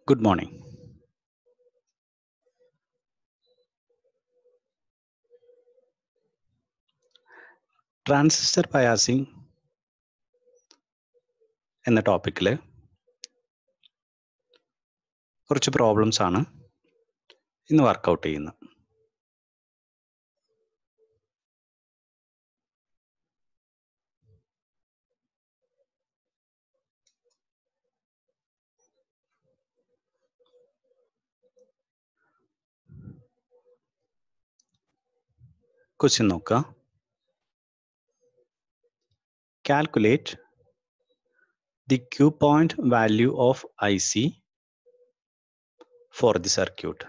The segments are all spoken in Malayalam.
Good morning. ട്രാൻസിസ്റ്റർ ബയാസിംഗ് എന്ന ടോപ്പിക്കിൽ കുറച്ച് പ്രോബ്ലംസ് ആണ് ഇന്ന് വർക്കൗട്ട് ചെയ്യുന്നത്. ക്വസ്റ്റ്യൻ നോക്കുക. Calculate the Q point value of IC for the circuit.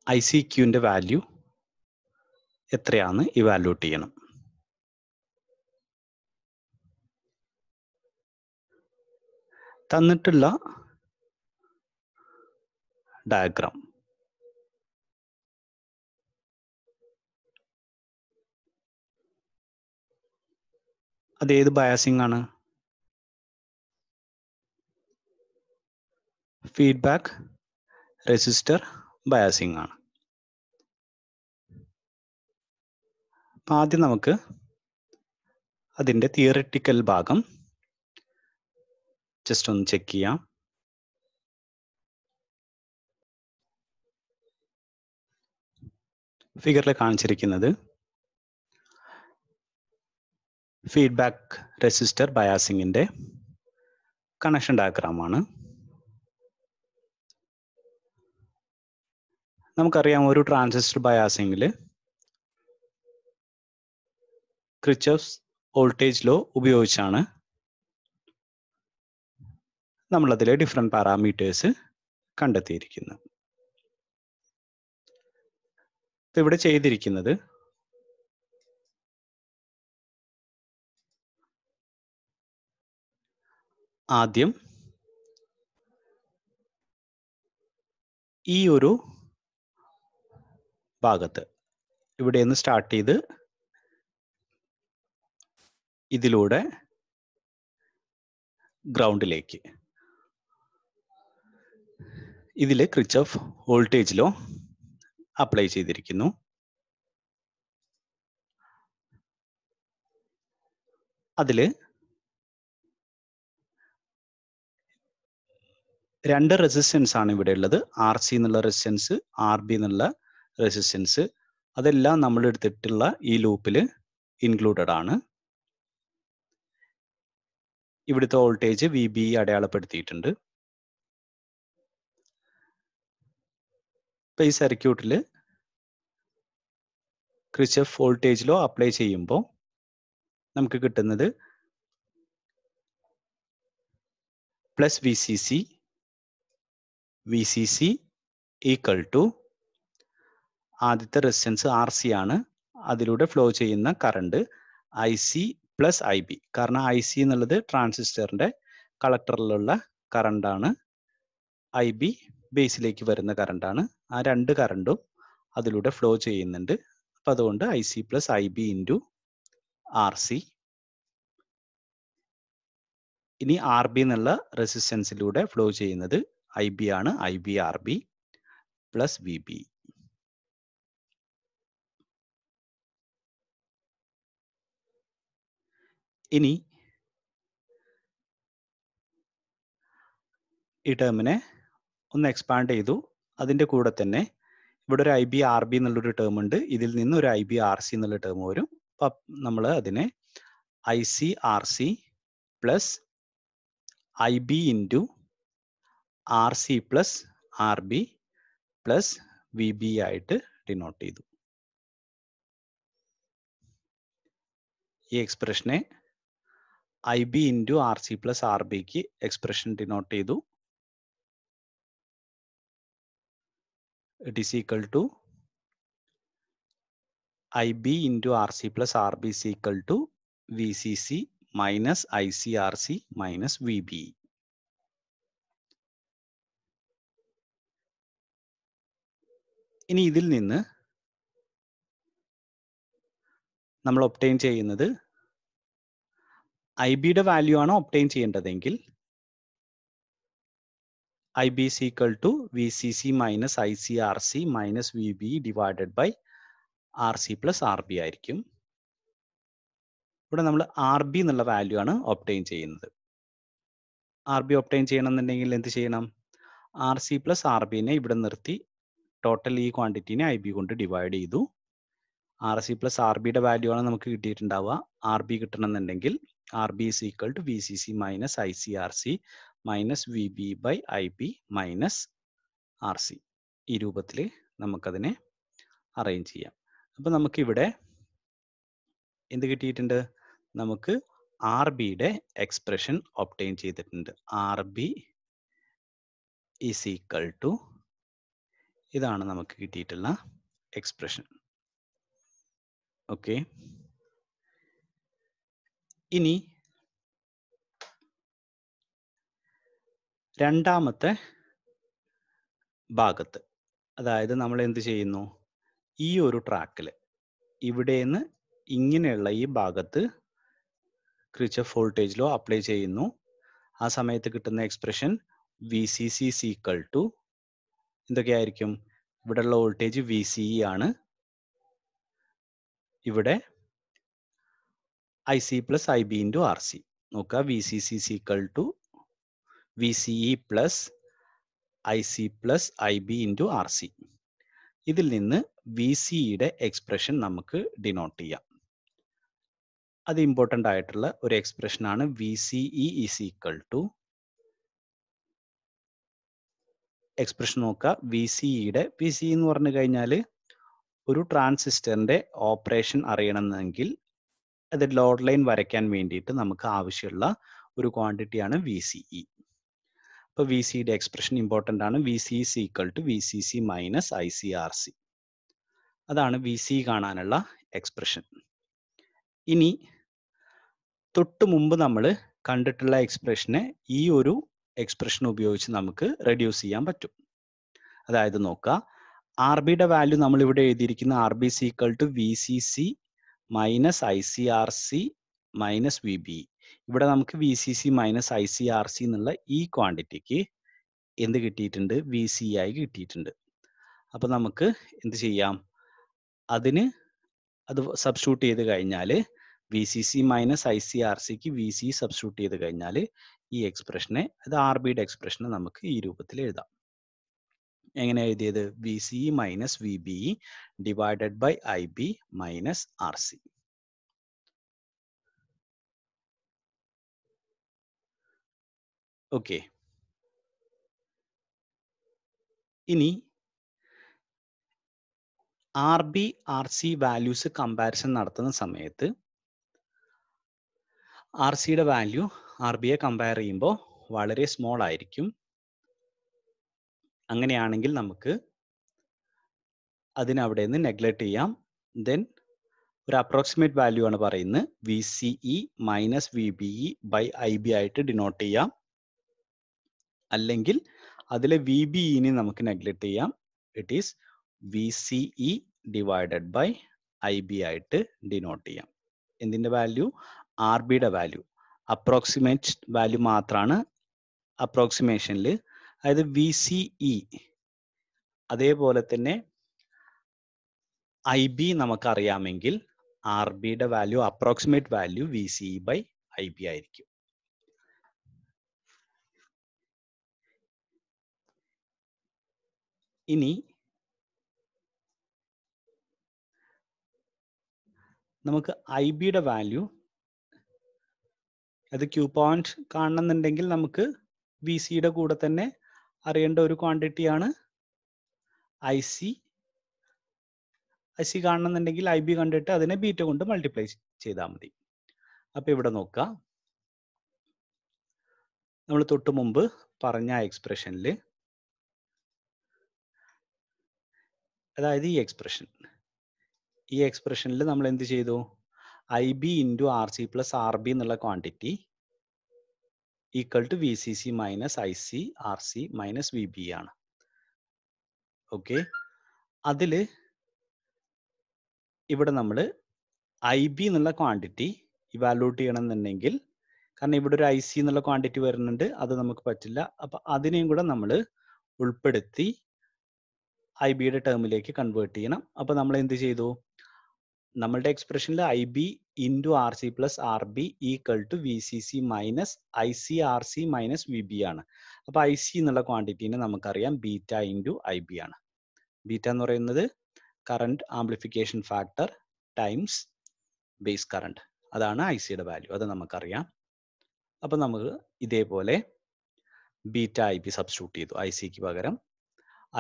ICQന്റെ വാല്യൂ എത്രയാണെന്ന് ഇവാലുവേറ്റ് ചെയ്യണം. തന്നിട്ടുള്ള ഡയഗ്രാം അത് ഏത് ബയാസിംഗ് ആണ്? ഫീഡ്ബാക്ക് റെസിസ്റ്റർ ബയാസിംഗ് ആണ്. അപ്പം ആദ്യം നമുക്ക് അതിൻ്റെ തിയറിറ്റിക്കൽ ഭാഗം ജസ്റ്റ് ഒന്ന് ചെക്ക് ചെയ്യാം. ഫിഗറിൽ കാണിച്ചിരിക്കുന്നത് ഫീഡ്ബാക്ക് റെസിസ്റ്റർ ബയാസിങ്ങിൻ്റെ കണക്ഷൻ ഡയഗ്രാമാണ്. നമുക്കറിയാം, ഒരു ട്രാൻസിസ്റ്റർ ബയാസിങ്ങിൽ കിർച്ചോഫ്സ് വോൾട്ടേജ് ലോ ഉപയോഗിച്ചാണ് നമ്മളതിലെ ഡിഫറെൻറ്റ് പാരാമീറ്റേഴ്സ് കണ്ടെത്തിയിരിക്കുന്നത്. ഇപ്പം ഇവിടെ ചെയ്തിരിക്കുന്നത് ആദ്യം ഈ ഒരു ഭാഗത്ത് ഇവിടെ നിന്ന് സ്റ്റാർട്ട് ചെയ്ത് ഇതിലൂടെ ഗ്രൗണ്ടിലേക്ക് ഇതിൽ കിർച്ചോഫ് വോൾട്ടേജ് ലോ അപ്ലൈ ചെയ്തിരിക്കുന്നു. അതിൽ രണ്ട് റെസിസ്റ്റൻസ് ആണ് ഇവിടെ ഉള്ളത്. RC എന്നുള്ള റെസിസ്റ്റൻസ്, RB എന്നുള്ള റെസിസ്റ്റൻസ്. അതെല്ലാം നമ്മൾ എടുത്തിട്ടുള്ള ഈ ലൂപ്പിൽ ഇൻക്ലൂഡഡ് ആണ്. ഇവിടുത്തെ വോൾട്ടേജ് VB അടയാളപ്പെടുത്തിയിട്ടുണ്ട്. ഇപ്പം ഈ സർക്യൂട്ടിൽ കിർച്ചോഫ് വോൾട്ടേജ് ലോ അപ്ലൈ ചെയ്യുമ്പോൾ നമുക്ക് കിട്ടുന്നത് പ്ലസ് VCC ഈക്വൽ ടു ആദ്യത്തെ റെസിസ്റ്റൻസ് RC ആണ്, അതിലൂടെ ഫ്ലോ ചെയ്യുന്ന കറണ്ട് IC പ്ലസ് IB. കാരണം IC എന്നുള്ളത് ട്രാൻസിസ്റ്ററിൻ്റെ കളക്ടറിലുള്ള കറണ്ടാണ്, IB ബേസിലേക്ക് വരുന്ന കറണ്ടാണ്. ആ രണ്ട് കറണ്ടും അതിലൂടെ ഫ്ലോ ചെയ്യുന്നുണ്ട്. അപ്പം അതുകൊണ്ട് IC plus IB into RC. ഇനി RB എന്നുള്ള റെസിസ്റ്റൻസിലൂടെ ഫ്ലോ ചെയ്യുന്നത് IB ആണ്, IB RB പ്ലസ് VB. ഇനി ഈ ടേമിനെ ഒന്ന് എക്സ്പാൻഡ് ചെയ്തു. അതിൻ്റെ കൂടെ തന്നെ ഇവിടെ ഒരു IB RB എന്നുള്ളൊരു ടേം ഉണ്ട്. ഇതിൽ നിന്ന് ഒരു IB RC എന്നുള്ള ടേം വരും. അപ്പം നമ്മൾ അതിനെ IC RC plus IB into RC plus RB plus VB ആയിട്ട് ഡിനോട്ട് ചെയ്തു. ഈ എക്സ്പ്രഷനെ IB ഇൻറ്റു RC പ്ലസ് RBക്ക് എക്സ്പ്രഷൻ ഡിനോട്ട് ചെയ്തു. It is equal to IB into RC plus RB is equal to VCC minus ICRC minus VB. ഇനി ഇതിൽ നിന്ന് നമ്മൾ ഒബ്റ്റെയിൻ ചെയ്യുന്നത് ഐ ബിയുടെ വാല്യൂ ആണ് ഒബ്റ്റെയിൻ ചെയ്യേണ്ടതെങ്കിൽ I B is equal to V C C minus I C R C minus V B divided by R C plus R B ആയിരിക്കും. ഇവിടെ നമ്മൾ ആർ ബി എന്നുള്ള വാല്യൂ ആണ് ഒബ്റ്റെയിൻ ചെയ്യുന്നത്. ആർ ബി ഒബ്റ്റെയിൻ ചെയ്യണമെന്നുണ്ടെങ്കിൽ എന്ത് ചെയ്യണം? ആർ സി പ്ലസ് ആർ ബിനെ ഇവിടെ നിർത്തി ടോട്ടൽ ഈ ക്വാണ്ടിറ്റീനെ ഐ ബി കൊണ്ട് ഡിവൈഡ് ചെയ്തു. ആർ സി പ്ലസ് ആർ ബിയുടെ വാല്യൂ ആണ് നമുക്ക് കിട്ടിയിട്ടുണ്ടാവുക. ആർ ബി കിട്ടണമെന്നുണ്ടെങ്കിൽ R B is equal to V C C minus I C R C minus V B by I B minus R C. ഈ രൂപത്തിൽ നമുക്കതിനെ അറേഞ്ച് ചെയ്യാം. അപ്പം നമുക്കിവിടെ എന്ത് കിട്ടിയിട്ടുണ്ട്? നമുക്ക് ആർ ബിയുടെ എക്സ്പ്രഷൻ ഒബ്റ്റെയിൻ ചെയ്തിട്ടുണ്ട്. R B is equal to ഇതാണ് നമുക്ക് കിട്ടിയിട്ടുള്ള എക്സ്പ്രഷൻ. ഓക്കെ, ഇനി രണ്ടാമത്തെ ഭാഗത്ത്, അതായത് നമ്മൾ എന്ത് ചെയ്യുന്നു? ഈ ഒരു ട്രാക്കിൽ ഇവിടെന്ന് ഇങ്ങനെയുള്ള ഈ ഭാഗത്ത് കിർച്ചോഫ് വോൾട്ടേജ് ലോ അപ്ലൈ ചെയ്യുന്നു. ആ സമയത്ത് കിട്ടുന്ന expression V C C is equal to എന്തൊക്കെയായിരിക്കും? ഇവിടെയുള്ള വോൾട്ടേജ് വി സി ഇ ആണ്. ഇവിടെ I C plus I B into R C. നോക്കുക, V C C is equal to V C E plus I C plus I B into R C. ഇതിൽ നിന്ന് വി സിയുടെ എക്സ്പ്രഷൻ നമുക്ക് ഡിനോട്ട് ചെയ്യാം. അത് ഇമ്പോർട്ടൻ്റ് ആയിട്ടുള്ള ഒരു എക്സ്പ്രഷൻ ആണ്. V C E is equal to expression നോക്കുക. വി സിയുടെ വി സി എന്ന് പറഞ്ഞു കഴിഞ്ഞാൽ ഒരു ട്രാൻസിസ്റ്ററിന്റെ ഓപ്പറേഷൻ അറിയണമെങ്കിൽ അത് ലോഡ് ലൈൻ വരയ്ക്കാൻ വേണ്ടിയിട്ട് നമുക്ക് ആവശ്യമുള്ള ഒരു ക്വാണ്ടിറ്റിയാണ് വി സി ഇ. അപ്പോൾ വി സിയുടെ എക്സ്പ്രഷൻ ഇമ്പോർട്ടൻ്റ് ആണ്. V C is equal to V C C minus I C R C. അതാണ് വി സി കാണാനുള്ള എക്സ്പ്രഷൻ. ഇനി തൊട്ട് മുമ്പ് നമ്മൾ കണ്ടിട്ടുള്ള എക്സ്പ്രഷനെ ഈ ഒരു എക്സ്പ്രഷൻ ഉപയോഗിച്ച് നമുക്ക് റെഡ്യൂസ് ചെയ്യാൻ പറ്റും. അതായത് നോക്കുക, ആർ ബിയുടെ വാല്യൂ നമ്മൾ ഇവിടെ എഴുതിയിരിക്കുന്ന R B is equal to V C C minus I C R C minus V B. ഇവിടെ നമുക്ക് V C C minus I C R C എന്നുള്ള ഈ ക്വാണ്ടിറ്റിക്ക് എന്ത് കിട്ടിയിട്ടുണ്ട്? വി സി ആയി കിട്ടിയിട്ടുണ്ട്. അപ്പൊ നമുക്ക് എന്ത് ചെയ്യാം? അത് സബ്സ്റ്റിറ്റ്യൂട്ട് ചെയ്ത് കഴിഞ്ഞാൽ V C C minus I C R സിക്ക് വി സി സബ്സ്റ്റിറ്റ്യൂട്ട് ചെയ്ത് കഴിഞ്ഞാൽ ഈ എക്സ്പ്രഷനെ, അത് ആർ ബിയുടെ എക്സ്പ്രഷനെ നമുക്ക് ഈ രൂപത്തിൽ എഴുതാം. എങ്ങനെ എഴുതിയത്? V C minus V B divided by I B minus R C. Okay, ഇനി R B R C values comparison നടത്തുന്ന സമയത്ത് ആർ സിയുടെ വാല്യൂ ആർ ബിയെ കമ്പയർ ചെയ്യുമ്പോൾ വളരെ സ്മോൾ ആയിരിക്കും. അങ്ങനെയാണെങ്കിൽ നമുക്ക് അതിനവിടെ നിന്ന് നെഗ്ലക്ട് ചെയ്യാം. ദെൻ ഒരു അപ്രോക്സിമേറ്റ് വാല്യൂ ആണ് പറയുന്നത്. V C E minus V B E by I B ആയിട്ട് ഡിനോട്ട് ചെയ്യാം. അല്ലെങ്കിൽ അതിലെ വി ബി ഇനെ നമുക്ക് നെഗ്ലക്ട് ചെയ്യാം. It is V C E divided by I B ആയിട്ട് ഡിനോട്ട് ചെയ്യാം. എന്തിൻ്റെ വാല്യൂ? ആർ ബിയുടെ വാല്യൂ. അപ്രോക്സിമേറ്റ് വാല്യൂ മാത്രമാണ് അപ്രോക്സിമേഷനിൽ. അതായത് വി സി ഇ അതേപോലെ തന്നെ ഐ ബി നമുക്കറിയാമെങ്കിൽ ആർ ബിയുടെ value, approximate value V C E by I B ആയിരിക്കും. ഇനി നമുക്ക് ഐ ബിയുടെ വാല്യൂ, അത് ക്യൂ പോയിന്റ് കാണണമെന്നുണ്ടെങ്കിൽ നമുക്ക് വി സിയുടെ കൂടെ തന്നെ അറിയേണ്ട ഒരു ക്വാണ്ടിറ്റിയാണ് ഐ സി. ഐ സി കാണണമെന്നുണ്ടെങ്കിൽ ഐ ബി കണ്ടിട്ട് അതിനെ ബീറ്റ കൊണ്ട് മൾട്ടിപ്ലൈ ചെയ്താൽ മതി. അപ്പൊ ഇവിടെ നോക്കുക, നമ്മൾ തൊട്ട് മുമ്പ് പറഞ്ഞ എക്സ്പ്രഷനിൽ, അതായത് ഈ എക്സ്പ്രഷനിൽ നമ്മൾ എന്ത് ചെയ്തു? I B into R C plus R B എന്നുള്ള quantity equal to V C C minus I C R C minus V B ആണ്. ഓക്കെ, അതിൽ ഇവിടെ നമ്മൾ ഐ ബി എന്നുള്ള ക്വാണ്ടിറ്റി ഇവാലുവേറ്റ് ചെയ്യണമെന്നുണ്ടെങ്കിൽ കാരണം ഇവിടെ ഒരു IC എന്നുള്ള ക്വാണ്ടിറ്റി വരുന്നുണ്ട്, അത് നമുക്ക് പറ്റില്ല. അപ്പൊ അതിനെയും കൂടെ നമ്മൾ ഉൾപ്പെടുത്തി IBയുടെ ടേമിലേക്ക് കൺവേർട്ട് ചെയ്യണം. അപ്പൊ നമ്മൾ എന്ത് ചെയ്തു? നമ്മളുടെ എക്സ്പ്രഷനിൽ IB into RC plus RB equal to VCC minus ICRC minus VB ആണ്. അപ്പൊ IC എന്നുള്ള ക്വാണ്ടിറ്റീനെ നമുക്കറിയാം ബീറ്റ ഇൻറ്റു IB ആണ്. ബീറ്റ എന്ന് പറയുന്നത് current amplification factor times base current, അതാണ് ICയുടെ വാല്യൂ, അത് നമുക്കറിയാം. അപ്പൊ നമുക്ക് ഇതേപോലെ ബീറ്റ IB സബ്സ്റ്റിറ്റ്യൂട്ട് ചെയ്തു. ICക്ക് പകരം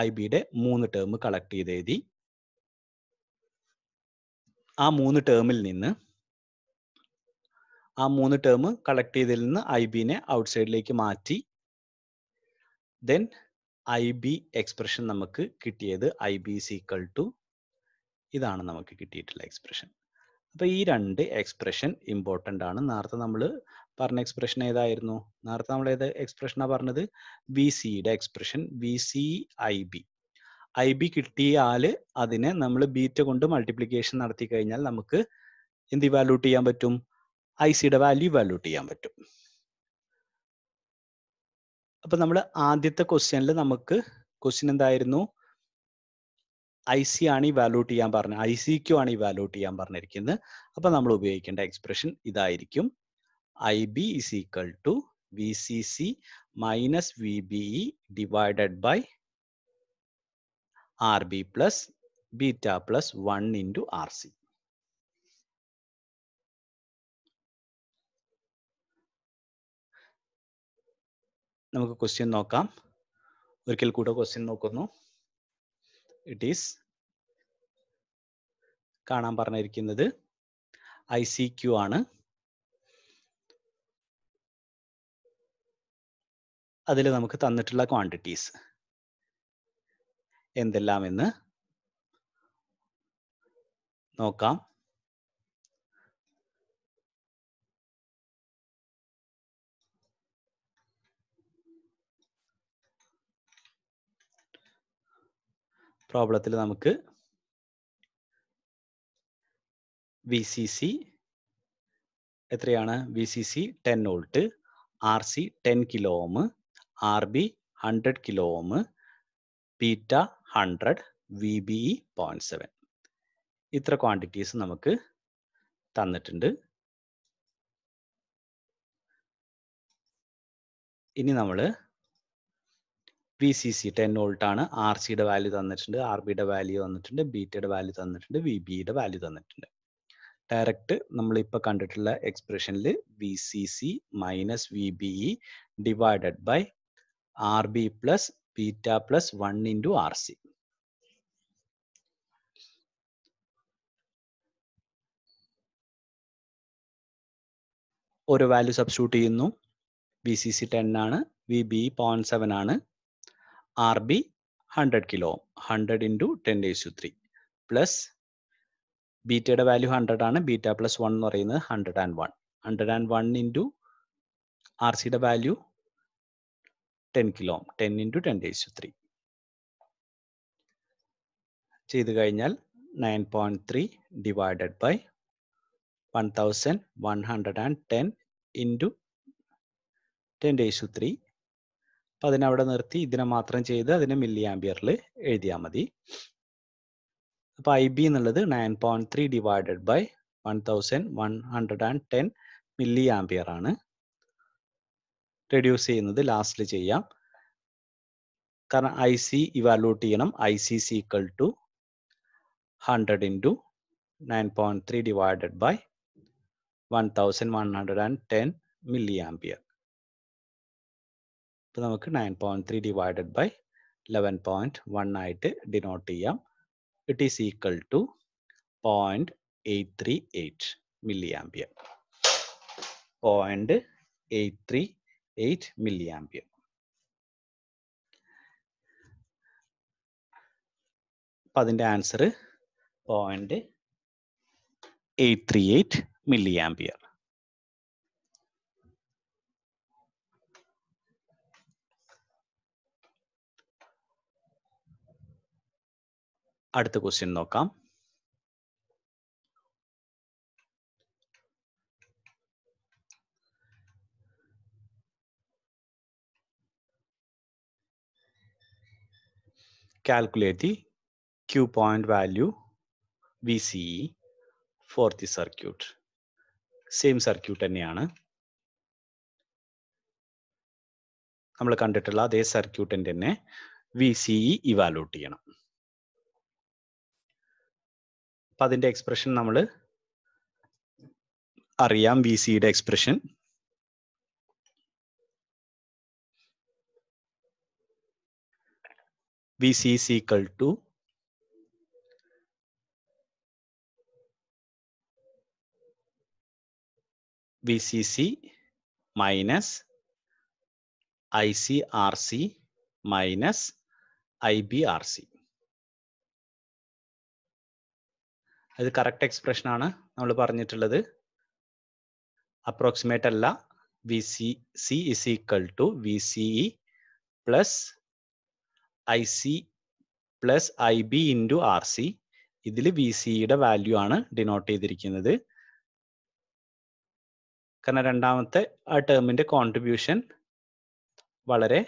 IBയുടെ 3 ടേം കളക്ട് ചെയ്ത് എഴുതി. ആ 3 ടേമിൽ നിന്ന് കളക്ട് ചെയ്തതിൽ നിന്ന് IBനെ ഔട്ട്സൈഡിലേക്ക് മാറ്റി. ദെൻ IB എക്സ്പ്രഷൻ നമുക്ക് കിട്ടിയത് IB ഈസ് ഈക്വൽ ടു ഇതാണ് നമുക്ക് കിട്ടിയിട്ടുള്ള എക്സ്പ്രഷൻ. അപ്പൊ ഈ 2 എക്സ്പ്രഷൻ ഇമ്പോർട്ടൻ്റ് ആണ്. നേരത്തെ നമ്മൾ പറഞ്ഞ എക്സ്പ്രഷൻ ഏതായിരുന്നു? നേരത്തെ നമ്മൾ ഏത് എക്സ്പ്രഷനാണ് പറഞ്ഞത്? VCയുടെ എക്സ്പ്രഷൻ, VC IB കിട്ടിയാൽ അതിനെ നമ്മൾ ബീറ്റ കൊണ്ട് മൾട്ടിപ്ലിക്കേഷൻ നടത്തി കഴിഞ്ഞാൽ നമുക്ക് എന്ത് ഇവാലുവേറ്റ് ചെയ്യാൻ പറ്റും? ICയുടെ വാല്യൂ ഇവാലുവേറ്റ് ചെയ്യാൻ പറ്റും. അപ്പൊ നമ്മൾ ആദ്യത്തെ ക്വസ്റ്റ്യനിൽ നമുക്ക് ക്വസ്റ്റ്യൻ എന്തായിരുന്നു? IC ആണ് ഇവാലുവേറ്റ് ചെയ്യാൻ പറഞ്ഞത്, ICQ ആണ് ഇവാലുവേറ്റ് ചെയ്യാൻ പറഞ്ഞിരിക്കുന്നത്. അപ്പൊ നമ്മൾ ഉപയോഗിക്കേണ്ട എക്സ്പ്രഷൻ ഇതായിരിക്കും. IB is equal to VCC minus VBE divided by RB plus beta plus 1 into RC. നമുക്ക് ക്വസ്റ്റ്യൻ നോക്കാം. ഒരിക്കൽ കൂടെ ക്വസ്റ്റ്യൻ നോക്കുന്നു. ഇറ്റ് ഈസ് കാണാൻ പറഞ്ഞിരിക്കുന്നത് ICQ ആണ്. അതിൽ നമുക്ക് തന്നിട്ടുള്ള ക്വാണ്ടിറ്റീസ് എന്തെല്ലാം എന്ന് നോക്കാം. പ്രോബ്ലത്തിൽ നമുക്ക് VCC എത്രയാണ്? VCC 10 volt, RC 10 kilo ohm, RB 100 kilo ohm, beta 100, VBE 0.7. ഇത്ര ക്വാണ്ടിറ്റീസ് നമുക്ക് തന്നിട്ടുണ്ട്. ഇനി നമ്മൾ VCC 10 വോൾട്ട് ആണ്, RCയുടെ വാല്യൂ തന്നിട്ടുണ്ട്, RBയുടെ വാല്യൂ തന്നിട്ടുണ്ട്, ബീറ്റയുടെ വാല്യൂ തന്നിട്ടുണ്ട്, VBയുടെ വാല്യൂ തന്നിട്ടുണ്ട്. ഡയറക്റ്റ് നമ്മളിപ്പോൾ കണ്ടിട്ടുള്ള എക്സ്പ്രഷനിൽ VCC minus VBE divided by RB plus beta plus 1 into RC. ഓരോ വാല്യൂ സബ്സ്റ്റിറ്റ്യൂട്ട് ചെയ്യുന്നു. VCC 10 ആണ്, VBE 0.7 ആണ്, RB 100 കിലോ, 100 ഇൻറ്റു 10⁻³ പ്ലസ് ബീറ്റയുടെ വാല്യൂ 100 ആണ്, ബീറ്റ പ്ലസ് 1 എന്ന് പറയുന്നത് 101, 101 ഇൻറ്റു RCയുടെ വാല്യൂ 10 കിലോ, 10 ഇൻറ്റു 10⁻³ ചെയ്ത് കഴിഞ്ഞാൽ 9.3 ഡിവൈഡഡ് ബൈ 1110 ഇൻറ്റു 10⁻³. അപ്പം അതിനവിടെ നിർത്തി ഇതിനെ മാത്രം ചെയ്ത് അതിനെ മില്ലി ആംപിയറിൽ എഴുതിയാൽ മതി. അപ്പോൾ IB എന്നുള്ളത് 9.3 ഡിവൈഡഡ് ബൈ 1110 മില്ലി ആംപിയർ ആണ്. റെഡ്യൂസ് ചെയ്യുന്നത് ലാസ്റ്റിൽ ചെയ്യാം, കാരണം IC ഇവാലുവേറ്റ് ചെയ്യണം. IC is equal to 100 into 9.3 divided by 1110 milliampere. അപ്പോൾ നമുക്ക് 9.3 ഡിവൈഡഡ് ബൈ 11.1 ആയിട്ട് ഡിനോട്ട് ചെയ്യാം. It is equal to 0.838 milliampere. 0.838 milliampere. അപ്പം അതിൻ്റെ ആൻസർ 0.838 മില്ലി ആംപിയർ. അടുത്ത ക്വസ്റ്റ്യൻ നോക്കാം. calculate the Q point value VCE for the circuit. Same circuit തന്നെയാണ് നമ്മൾ കണ്ടിട്ടുള്ള അതേ സർക്യൂട്ടിന്റെ തന്നെ VCE ഇവാലുവേറ്റ് ചെയ്യണം. അപ്പൊ അതിന്റെ എക്സ്പ്രഷൻ നമ്മൾ അറിയാം. VCയുടെ expression VC is equal to VCC minus ICRC minus IBRC. അത് കറക്റ്റ് എക്സ്പ്രഷൻ ആണ് നമ്മൾ പറഞ്ഞിട്ടുള്ളത്. അപ്രോക്സിമേറ്റ് അല്ല. VCC is equal to VCE plus IC plus IB into RC. ഇതിൽ VCയുടെ വാല്യൂ ആണ് ഡിനോട്ട് ചെയ്തിരിക്കുന്നത്. കാരണം രണ്ടാമത്തെ ആ ടേമിന്റെ കോൺട്രിബ്യൂഷൻ വളരെ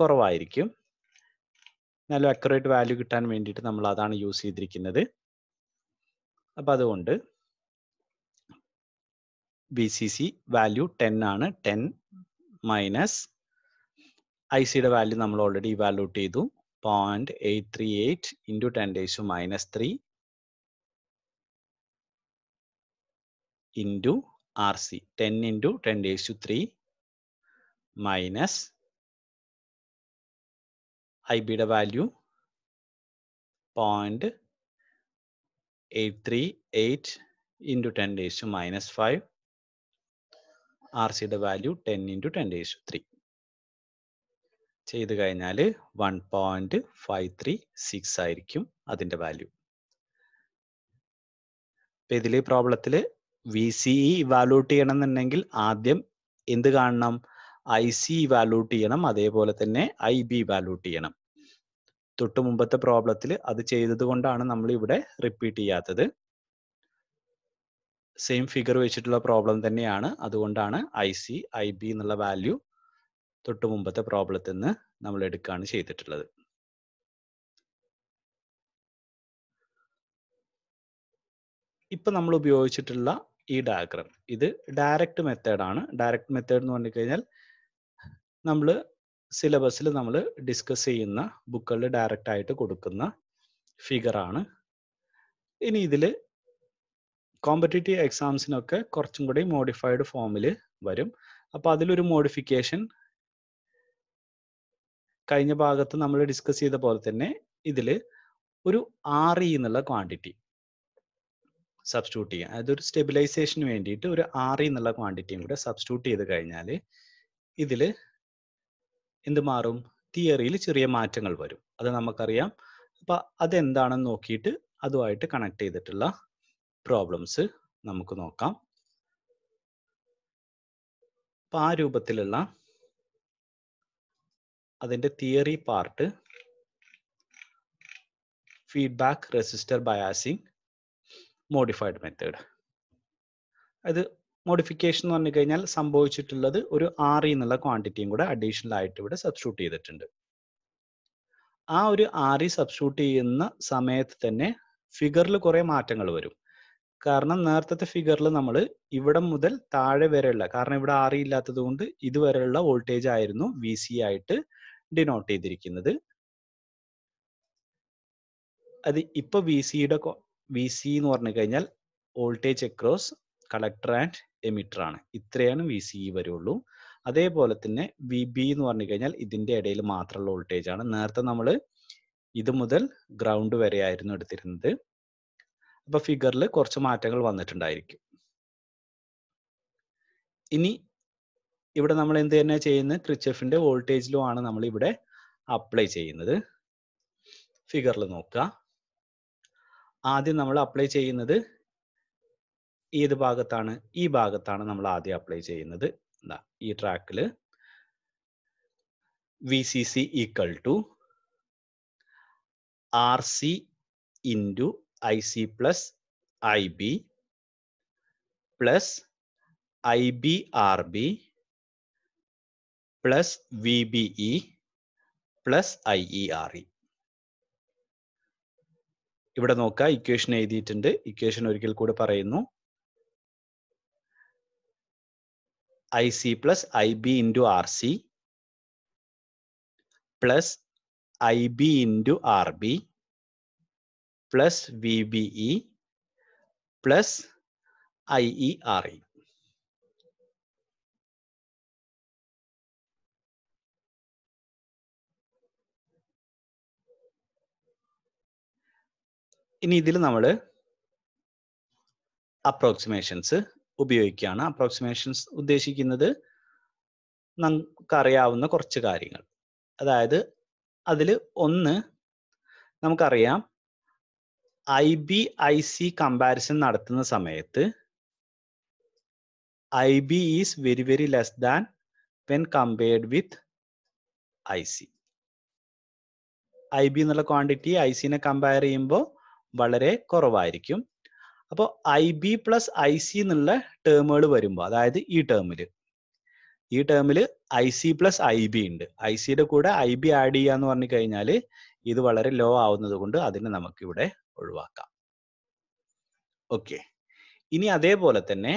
കുറവായിരിക്കും. നല്ല അക്യുറേറ്റ് വാല്യൂ കിട്ടാൻ വേണ്ടിയിട്ട് നമ്മൾ അതാണ് യൂസ് ചെയ്തിരിക്കുന്നത്. അപ്പൊ അതുകൊണ്ട് VCC വാല്യൂ 10 ആണ്. 10 മൈനസ് ICയുടെ വാല്യൂ നമ്മൾ ഓൾറെഡി ഇവാലുവേറ്റ് ചെയ്തു. 0.838 into 10⁻³ into RC 10 into 10⁻³ minus IBയുടെ വാല്യൂ 0.838 into 10⁻⁵. RCയുടെ വാല്യൂ 10 into 10⁻³ ചെയ്ത് കഴിഞ്ഞാൽ 1.536 ആയിരിക്കും അതിന്റെ വാല്യൂ. ഇപ്പൊ ഇതിൽ പ്രോബ്ലത്തിൽ VCE ഇവാലുവേറ്റ് ചെയ്യണം എന്നുണ്ടെങ്കിൽ ആദ്യം എന്ത് കാണണം? IC ഇവാലുവേറ്റ് ചെയ്യണം, അതേപോലെ തന്നെ IB ഇവാലുവേറ്റ് ചെയ്യണം. തൊട്ട് മുമ്പത്തെ പ്രോബ്ലത്തിൽ അത് ചെയ്തത് കൊണ്ടാണ് നമ്മൾ ഇവിടെ റിപ്പീറ്റ് ചെയ്യാത്തത്. സെയിം ഫിഗർ വെച്ചിട്ടുള്ള പ്രോബ്ലം തന്നെയാണ്. അതുകൊണ്ടാണ് IC IB എന്നുള്ള വാല്യൂ തൊട്ട് മുമ്പത്തെ പ്രോബ്ലത്തിൽ നിന്ന് നമ്മൾ എടുക്കുകയാണ് ചെയ്തിട്ടുള്ളത്. ഇപ്പൊ നമ്മൾ ഉപയോഗിച്ചിട്ടുള്ള ഈ ഡയഗ്രം ഇത് ഡയറക്റ്റ് മെത്തേഡ് ആണ്. ഡയറക്റ്റ് മെത്തേഡ് എന്ന് പറഞ്ഞു കഴിഞ്ഞാൽ നമ്മൾ സിലബസിൽ നമ്മൾ ഡിസ്കസ് ചെയ്യുന്ന ബുക്കുകളിൽ ഡയറക്റ്റ് ആയിട്ട് കൊടുക്കുന്ന ഫിഗർ ആണ്. ഇനി ഇതിൽ കോമ്പറ്റേറ്റീവ് എക്സാംസിനൊക്കെ കുറച്ചും കൂടി മോഡിഫൈഡ് ഫോമിൽ വരും. അപ്പൊ അതിലൊരു മോഡിഫിക്കേഷൻ കഴിഞ്ഞ ഭാഗത്ത് നമ്മൾ ഡിസ്കസ് ചെയ്ത പോലെ തന്നെ ഇതിൽ ഒരു RE എന്നുള്ള ക്വാണ്ടിറ്റി സബ്സ്റ്റിറ്റ്യൂട്ട് ചെയ്യാം. അതൊരു സ്റ്റെബിലൈസേഷന് വേണ്ടിയിട്ട് ഒരു RE എന്നുള്ള ക്വാണ്ടിറ്റിയും കൂടെ സബ്സ്റ്റിറ്റ്യൂട്ട് ചെയ്ത് കഴിഞ്ഞാൽ ഇതിൽ എന്ത് മാറും? തിയറിയിൽ ചെറിയ മാറ്റങ്ങൾ വരും. അത് നമുക്കറിയാം. അപ്പൊ അതെന്താണെന്ന് നോക്കിയിട്ട് അതുമായിട്ട് കണക്ട് ചെയ്തിട്ടുള്ള പ്രോബ്ലംസ് നമുക്ക് നോക്കാം. അപ്പൊ ആ രൂപത്തിലുള്ള അതിന്റെ theory part feedback resistor biasing modified method. അത് മോഡിഫിക്കേഷൻ എന്ന് പറഞ്ഞു കഴിഞ്ഞാൽ സംഭവിച്ചിട്ടുള്ളത് ഒരു RE എന്നുള്ള ക്വാണ്ടിറ്റിയും കൂടെ അഡീഷണൽ ആയിട്ട് ഇവിടെ സബ്സ്റ്റിറ്റ്യൂട്ട് ചെയ്തിട്ടുണ്ട്. ആ ഒരു RE സബ്സ്റ്റിറ്റ്യൂട്ട് ചെയ്യുന്ന സമയത്ത് തന്നെ ഫിഗറിൽ കുറെ മാറ്റങ്ങൾ വരും. കാരണം നേരത്തെ ഫിഗറിൽ നമ്മൾ ഇവിടെ മുതൽ താഴെ വരെയുള്ള, കാരണം ഇവിടെ RE ഇല്ലാത്തത് കൊണ്ട് ഇതുവരെയുള്ള വോൾട്ടേജ് ആയിരുന്നു VC ആയിട്ട് ഡിനോട്ട് ചെയ്തിരിക്കുന്നത്. അത് ഇപ്പൊ VC എന്ന് പറഞ്ഞു കഴിഞ്ഞാൽ voltage across collector and emitter ആണ്. ഇത്രയാണ് VCE വരുള്ളൂ. അതേപോലെ തന്നെ VB എന്ന് പറഞ്ഞു കഴിഞ്ഞാൽ ഇതിന്റെ ഇടയിൽ മാത്രമുള്ള വോൾട്ടേജ് ആണ്. നേരത്തെ നമ്മൾ ഇത് മുതൽ ഗ്രൗണ്ട് വരെ ആയിരുന്നു എടുത്തിരുന്നത്. അപ്പൊ ഫിഗറിൽ കുറച്ച് മാറ്റങ്ങൾ വന്നിട്ടുണ്ടായിരിക്കും. ഇനി ഇവിടെ നമ്മൾ എന്ത് തന്നെ ചെയ്യുന്നത്? ക്രിച്ചഫിന്റെ വോൾട്ടേജ് ലോ ആണ് നമ്മൾ ഇവിടെ അപ്ലൈ ചെയ്യുന്നത്. ഫിഗറിൽ നോക്കുക. ആദ്യം നമ്മൾ അപ്ലൈ ചെയ്യുന്നത് ഏത് ഭാഗത്താണ്? ഈ ഭാഗത്താണ് നമ്മൾ ആദ്യം അപ്ലൈ ചെയ്യുന്നത്. ഈ ട്രാക്കിൽ VCC equal to RC into IC plus IB plus IBRB plus VBE plus IERE. ഇവിടെ നോക്കുക, ഇക്വേഷൻ എഴുതിയിട്ടുണ്ട്. ഇക്വേഷൻ ഒരിക്കൽ കൂടി പറയുന്നു. IC plus IB into RC plus IB into RB plus VBE plus IERE. ഇനി ഇതിൽ നമ്മൾ അപ്രോക്സിമേഷൻസ് ഉപയോഗിക്കുകയാണ്. അപ്രോക്സിമേഷൻസ് ഉദ്ദേശിക്കുന്നത് നമുക്കറിയാവുന്ന കുറച്ച് കാര്യങ്ങൾ. അതായത് അതിൽ ഒന്ന് നമുക്കറിയാം, IB IC കമ്പാരിസൺ നടത്തുന്ന സമയത്ത് IB is very very less than when compared with IC. IB എന്നുള്ള ക്വാണ്ടിറ്റി ICനെ കമ്പയർ ചെയ്യുമ്പോൾ വളരെ കുറവായിരിക്കും. അപ്പോൾ IB പ്ലസ് IC എന്നുള്ള ടേമുകൾ വരുമ്പോൾ, അതായത് ഈ ടേമിൽ IC പ്ലസ് IB ഉണ്ട്. ICയുടെ കൂടെ IB ആഡ് ചെയ്യാന്ന് പറഞ്ഞു കഴിഞ്ഞാൽ ഇത് വളരെ ലോ ആവുന്നത് കൊണ്ട് അതിനെ നമുക്ക് ഇവിടെ ഒഴിവാക്കാം. ഓക്കെ. ഇനി അതേപോലെ തന്നെ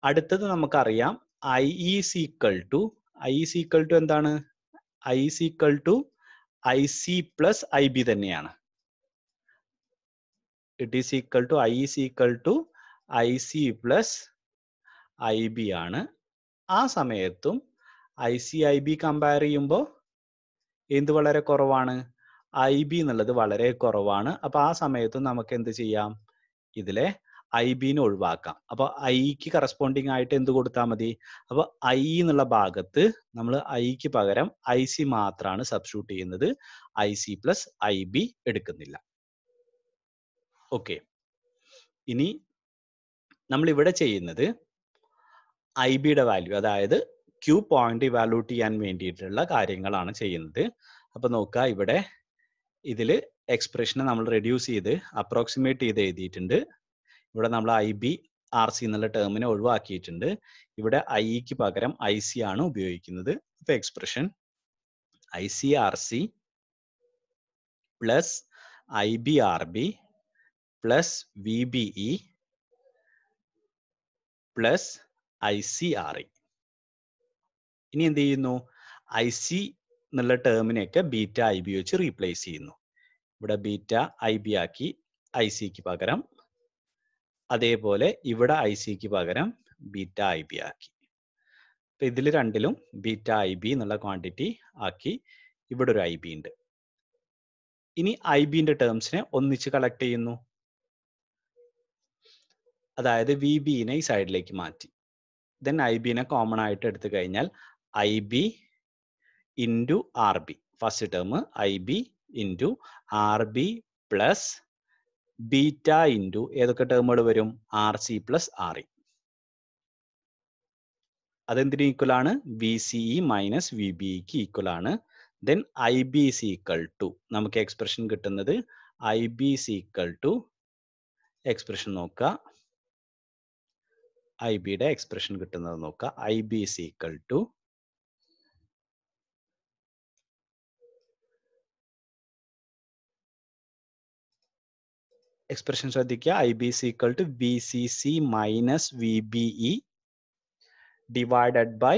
അടുത്തത് നമുക്കറിയാം, I is equal to എന്താണ്? I is equal to IC plus IB തന്നെയാണ്. It is equal to I is equal to IC plus IB ആണ്. ആ സമയത്തും IC IB കമ്പയർ ചെയ്യുമ്പോൾ എന്ത് വളരെ കുറവാണ്? IB എന്നുള്ളത് വളരെ കുറവാണ്. അപ്പൊ ആ സമയത്തും നമുക്ക് എന്ത് ചെയ്യാം? ഇതിലെ IBനെ ഒഴിവാക്കാം. അപ്പൊ Iക്ക് കറസ്പോണ്ടിങ് ആയിട്ട് എന്ത് കൊടുത്താൽ മതി? അപ്പൊ I എന്നുള്ള ഭാഗത്ത് നമ്മൾ Iക്ക് പകരം IC മാത്രമാണ് സബ്സ്റ്റിറ്റ്യൂട്ട് ചെയ്യുന്നത്. IC പ്ലസ് IB എടുക്കുന്നില്ല. ഓക്കെ. ഇനി നമ്മൾ ഇവിടെ ചെയ്യുന്നത് IBയുടെ വാല്യൂ, അതായത് Q പോയിന്റ് ഇവാലുവേറ്റ് ചെയ്യാൻ വേണ്ടിയിട്ടുള്ള കാര്യങ്ങളാണ് ചെയ്യുന്നത്. അപ്പൊ നോക്കുക, ഇവിടെ ഇതിൽ എക്സ്പ്രഷനെ നമ്മൾ റെഡ്യൂസ് ചെയ്ത് അപ്രോക്സിമേറ്റ് ചെയ്ത് എഴുതിയിട്ടുണ്ട്. ഇവിടെ നമ്മൾ IB RC എന്നുള്ള ടേമിനെ ഒഴിവാക്കിയിട്ടുണ്ട്. ഇവിടെ Iക്ക് പകരം IC ആണ് ഉപയോഗിക്കുന്നത്. അപ്പൊ expression IC RC plus IB RB plus VBE plus ICRE. ഇനി എന്ത് ചെയ്യുന്നു? IC എന്നുള്ള ടേമിനെയൊക്കെ ബീറ്റ IB വെച്ച് റീപ്ലേസ് ചെയ്യുന്നു. ഇവിടെ ബീറ്റ IB ആക്കി ICക്ക് പകരം, അതേപോലെ ഇവിടെ ICക്ക് പകരം ബീറ്റ IB ആക്കി. അപ്പൊ ഇതിൽ രണ്ടിലും ബീറ്റ IB എന്നുള്ള ക്വാണ്ടിറ്റി ആക്കി. ഇവിടെ ഒരു IB ഉണ്ട്. ഇനി IBന്റെ ടേംസിനെ ഒന്നിച്ച് കളക്ട് ചെയ്യുന്നു. അതായത് VBനെ ഈ സൈഡിലേക്ക് മാറ്റി. ദെൻ IBനെ കോമൺ ആയിട്ട് എടുത്തു കഴിഞ്ഞാൽ IB into RB, first term IB into RB plus beta into ഏതൊക്കെ ടേമുകൾ വരും? RC plus RE. അതെന്തിന് ഈക്വൽ ആണ്? VCE മൈനസ് VBEക്ക് ഈക്വൽ ആണ്. Then IB is equal to, നമുക്ക് എക്സ്പ്രഷൻ കിട്ടുന്നത് IB is equal to, expression നോക്കുക, IBയുടെ എക്സ്പ്രഷൻ കിട്ടുന്നത് നോക്കുക. IB is equal to expression ശ്രദ്ധിക്കുക. IB is equal to VCC minus VBE divided by